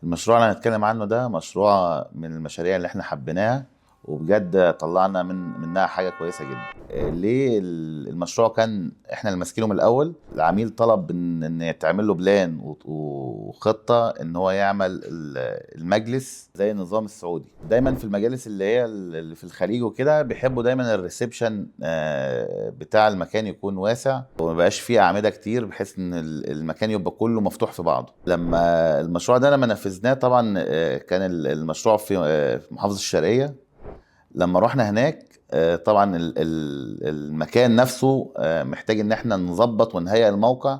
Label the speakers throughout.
Speaker 1: المشروع اللي هنتكلم عنه ده مشروع من المشاريع اللي احنا حبيناها، وبجد طلعنا منها حاجة كويسة جدا. ليه المشروع كان احنا اللي ماسكينه من الاول. العميل طلب ان يتعمل له بلان وخطة ان هو يعمل المجلس زي النظام السعودي. دايما في المجالس اللي هي اللي في الخليج وكده بيحبوا دايما الريسبشن بتاع المكان يكون واسع وما بقاش فيه اعمدة كتير، بحيث ان المكان يبقى كله مفتوح في بعضه. لما المشروع ده لما نفذناه طبعا كان المشروع في محافظة الشرقية. لما رحنا هناك طبعا المكان نفسه محتاج ان احنا نظبط ونهيئ الموقع،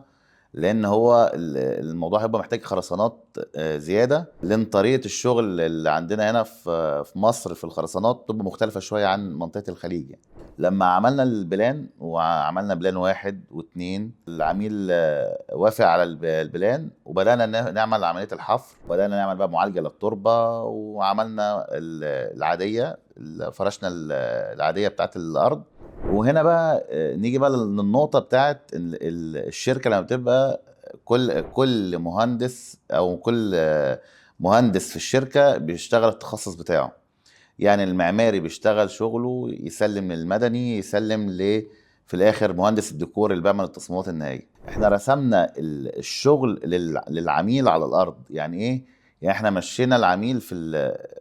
Speaker 1: لان هو الموضوع هيبقى محتاج خرسانات زياده، لان طريقه الشغل اللي عندنا هنا في مصر في الخرسانات تبقى مختلفه شويه عن منطقه الخليج يعني. لما عملنا البلان وعملنا بلان 1 و2، العميل وافق على البلان، وبدانا نعمل عمليه الحفر، وبدانا نعمل بقى معالجه للتربه، وعملنا العاديه، فرشنا العاديه بتاعت الارض. وهنا بقى نيجي بقى للنقطه بتاعت الشركه لما بتبقى كل مهندس او كل مهندس في الشركه بيشتغل التخصص بتاعه. يعني المعماري بيشتغل شغله، يسلم للمدني، يسلم في الاخر مهندس الديكور اللي بيعمل التصميمات النهائيه. احنا رسمنا الشغل للعميل على الارض. يعني ايه؟ يعني احنا مشينا العميل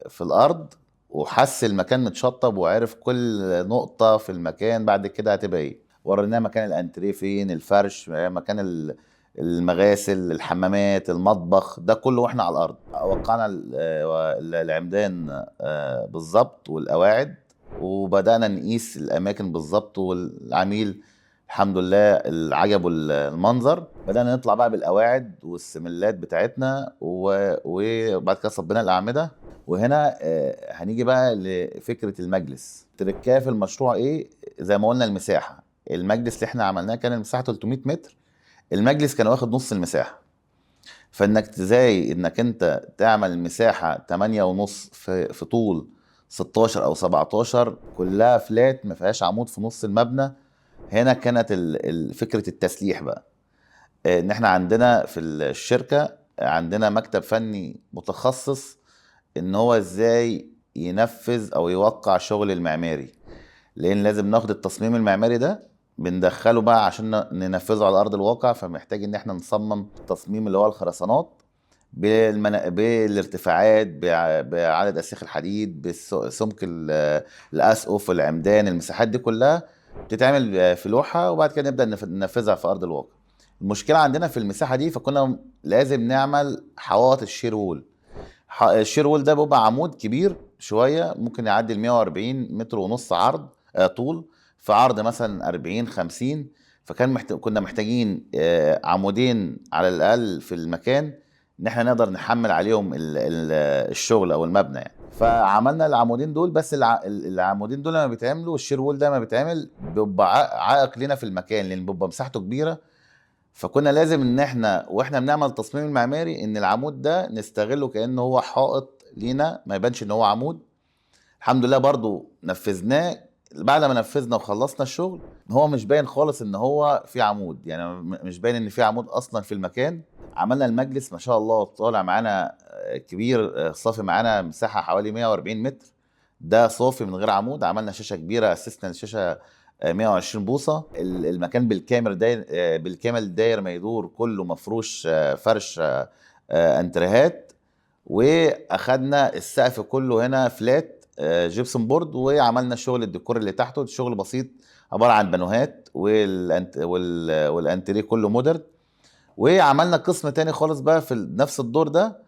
Speaker 1: في الارض، وحس المكان متشطب وعرف كل نقطة في المكان بعد كده هتبقى ايه. وريناه مكان الانتريه فين، الفرش، مكان المغاسل، الحمامات، المطبخ، ده كله واحنا على الارض. وقعنا العمدان بالظبط والقواعد، وبدأنا نقيس الاماكن بالظبط، والعميل الحمد لله عجبه المنظر. بدأنا نطلع بقى بالقواعد والسملات بتاعتنا، وبعد كده صبينا الأعمدة. وهنا هنيجي بقى لفكرة المجلس. تركاه في المشروع ايه؟ زي ما قلنا المساحة. المجلس اللي احنا عملناه كان المساحة 300 متر، المجلس كان واخد نص المساحة. فانك ازاي انك انت تعمل المساحة 8 ونص في طول 16 او 17 كلها فلات ما فيهاش عمود في نص المبنى. هنا كانت فكرة التسليح بقى. ان احنا عندنا في الشركة عندنا مكتب فني متخصص ان هو ازاي ينفذ او يوقع شغل المعماري، لان لازم ناخد التصميم المعماري ده بندخله بقى عشان ننفذه على ارض الواقع. فمحتاج ان احنا نصمم التصميم اللي هو الخرسانات بالارتفاعات، بعدد اسياخ الحديد، بسمك الاسقف، العمدان، المساحات دي كلها بتتعمل في لوحة، وبعد كده نبدأ ننفذها في ارض الواقع. المشكلة عندنا في المساحة دي، فكنا لازم نعمل حوائط الشير وول. الشير وول ده بيبقى عمود كبير شويه، ممكن يعدي ال 140 متر ونص عرض طول، في عرض مثلا 40 50. كنا محتاجين عمودين على الاقل في المكان، ان احنا نقدر نحمل عليهم الشغل او المبنى يعني. فعملنا العمودين دول. بس العمودين دول لما بيتعملوا، الشير وول ده لما بيتعمل بيبقى عائق لنا في المكان، لان بيبقى مساحته كبيره. فكنا لازم ان احنا واحنا بنعمل التصميم المعماري ان العمود ده نستغله كأنه هو حائط لينا، ما يبانش ان هو عمود. الحمد لله برضو نفذناه. بعد ما نفذنا وخلصنا الشغل، هو مش باين خالص ان هو في عمود، يعني مش باين ان في عمود اصلا في المكان. عملنا المجلس ما شاء الله طالع معانا كبير، صافي معانا مساحة حوالي 140 متر، ده صافي من غير عمود. عملنا شاشة كبيرة، اسسنا الشاشة 120 بوصة. المكان بالكامل داير، بالكامل داير ما يدور، كله مفروش فرش انتريهات. واخدنا السقف كله هنا فلات جيبسون بورد، وعملنا الشغل الديكور اللي تحته. الشغل بسيط، عبارة عن بانوهات، والانتريه كله مودرن. وعملنا قسم تاني خالص بقى في نفس الدور ده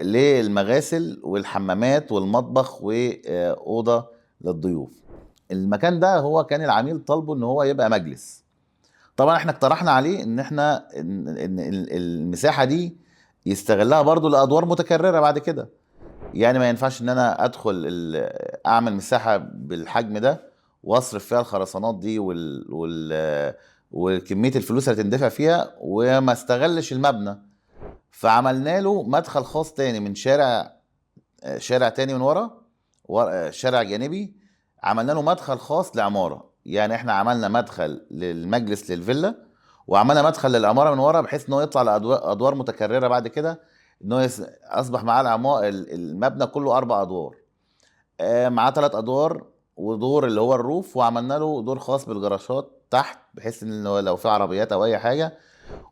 Speaker 1: للمغاسل والحمامات والمطبخ وأوضة للضيوف. المكان ده هو كان العميل طالبه ان هو يبقى مجلس. طبعا احنا اقترحنا عليه ان احنا ان المساحة دي يستغلها برضو لأدوار متكررة بعد كده. يعني ما ينفعش ان انا ادخل اعمل مساحة بالحجم ده واصرف فيها الخرسانات دي وكمية الفلوس اللي تندفع فيها وما استغلش المبنى. فعملنا له مدخل خاص تاني من شارع تاني من ورا، شارع جانبي. عملنا له مدخل خاص لعمارة. يعني احنا عملنا مدخل للمجلس للفيلا، وعملنا مدخل للعمارة من ورا، بحيث انه يطلع لأدوار متكررة بعد كده. ان هو اصبح معاه المبنى كله 4 ادوار. معاه 3 ادوار ودور اللي هو الروف، وعملنا له دور خاص بالجراشات تحت، بحيث ان هو لو في عربيات او اي حاجه.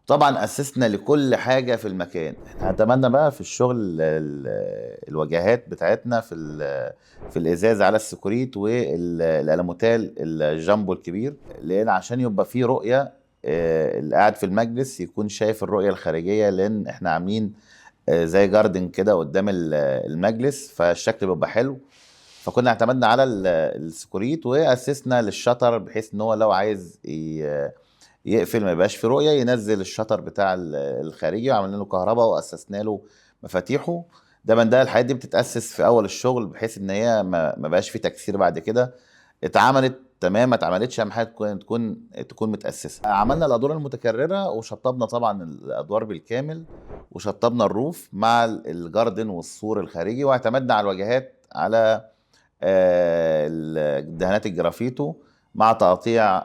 Speaker 1: طبعا اسسنا لكل حاجه في المكان. احنا اعتمدنا بقى في الشغل الواجهات بتاعتنا في الازاز على السكوريت والالموتال الجامبو الكبير، لان عشان يبقى فيه رؤيه، اللي قاعد في المجلس يكون شايف الرؤيه الخارجيه، لان احنا عاملين زي جاردن كده قدام المجلس، فالشكل بيبقى حلو. فكنا اعتمدنا على السكوريت، واسسنا للشطر بحيث ان هو لو عايز يقفل ما يبقاش في رؤيه، ينزل الشطر بتاع الخارجي، وعملنا له كهرباء واسسنا له مفاتيحه. ده من ده الحاجات دي بتتاسس في اول الشغل، بحيث ان هي ما بقاش في تكسير بعد كده. اتعملت تمام ما اتعملتش، اهم حاجه تكون متاسسه. عملنا الادوار المتكرره، وشطبنا طبعا الادوار بالكامل، وشطبنا الروف مع الجاردن والسور الخارجي، واعتمدنا على الواجهات على دهانات الجرافيتو، مع تقطيع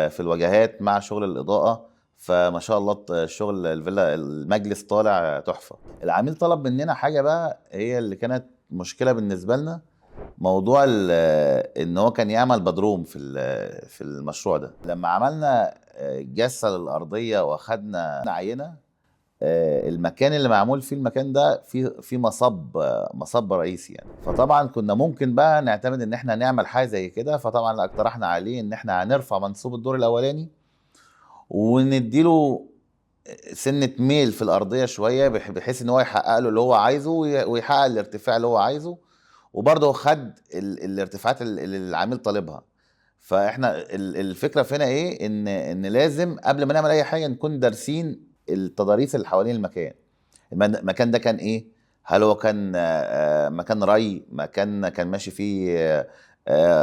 Speaker 1: في الواجهات مع شغل الإضاءة. فما شاء الله شغل الفيلا المجلس طالع تحفة. العميل طلب مننا حاجة بقى هي اللي كانت مشكلة بالنسبة لنا، موضوع ان هو كان يعمل بدروم في المشروع ده. لما عملنا جسر الأرضية واخدنا عينة، المكان اللي معمول فيه المكان ده في مصب رئيسي يعني. فطبعا كنا ممكن بقى نعتمد ان احنا نعمل حاجه زي كده، فطبعا اقترحنا عليه ان احنا هنرفع منسوب الدور الاولاني ونديله سنه ميل في الارضيه شويه، بحيث ان هو يحقق له اللي هو عايزه ويحقق الارتفاع اللي هو عايزه، وبرضه خد الارتفاعات اللي العميل طالبها. فاحنا الفكره فينا ايه، ان لازم قبل ما نعمل اي حاجه نكون دارسين التضاريس اللي حوالين المكان. المكان ده كان ايه؟ هل هو كان مكان ري، مكان كان ماشي فيه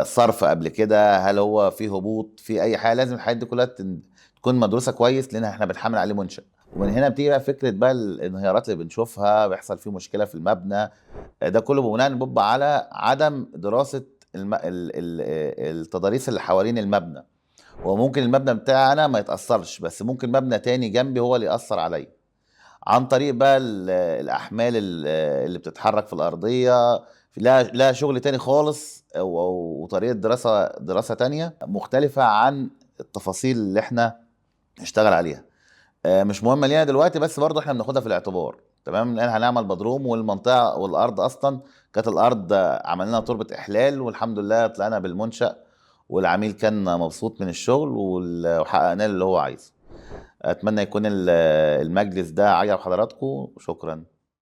Speaker 1: صرف قبل كده، هل هو فيه هبوط، في اي حاجه؟ لازم الحاجات دي كلها تكون مدروسه كويس، لان احنا بنحمل عليه منشأ. ومن هنا بتيجي بقى فكره بقى الانهيارات اللي بنشوفها بيحصل فيه مشكله في المبنى. ده كله بناء بيبقى على عدم دراسه التضاريس اللي حوالين المبنى. وممكن المبنى بتاعي انا ما يتاثرش، بس ممكن مبنى تاني جنبي هو اللي ياثر عليا، عن طريق بقى الاحمال اللي بتتحرك في الارضيه. لا شغل تاني خالص، وطريقه دراسه تانية مختلفه عن التفاصيل اللي احنا نشتغل عليها. مش مهمه لينا دلوقتي، بس برضه احنا بناخدها في الاعتبار. تمام، لان هنعمل بدروم، والمنطقه والارض اصلا كانت الارض عملنا لها تربه احلال، والحمد لله طلعنا بالمنشأ، والعميل كان مبسوط من الشغل، وحققنا له اللي هو عايزه. اتمنى يكون المجلس ده عجب حضراتكم. شكرا.